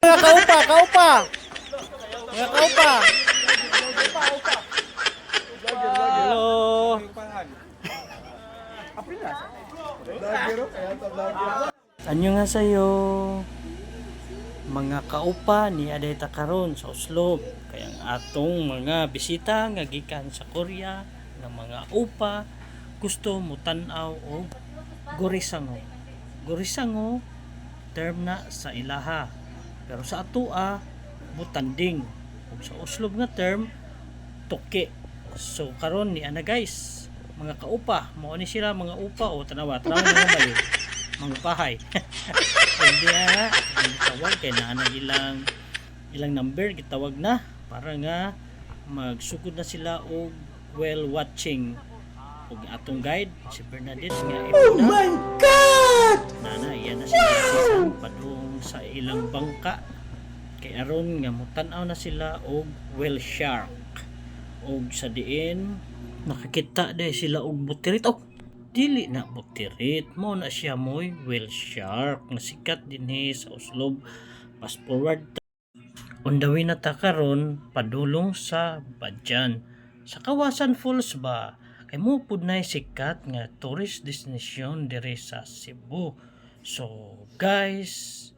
Mga kaupa, kaupa. Mga kaupa. Hello. Annyeonghaseyo. Mga kaupa ni adeta karon sa Oslo. Kaya ang atong mga bisita nga gikan sa Korea nga mga upa gusto mo tan-aw og gorisango. Gorisango term na sa ilaha. Pero sa atoa butanding. Ug sa Oslo nga term toke. So karon ni ana guys, mga kaupa, mao ni sila mga upa o tanawa na mayo. Mga bahay. Hindi tawag kay na ilang number gitawag na para nga magsugod na sila og well watching. Ug atong guide si Bernadette nga oh my god. Nana iya na sila sisan padung sa ilang bangka kay aron nga mutan-aw na sila og whale shark. Og sa diin nakakita day sila og butirit. Oh, dili na butirit mo na siya moy whale shark na sikat dinhi sa Oslo. Fast forward undawin na ta karon padulong sa Badyan sa Kawasan Falls ba kay mo pud nay sikat nga tourist destination diri sa Cebu. So guys,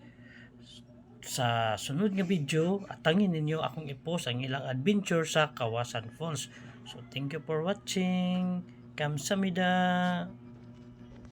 sa sunod nga video atangin ninyo akong i-post ang ilang adventure sa Kawasan Falls. So thank you for watching. Kamsahamnida.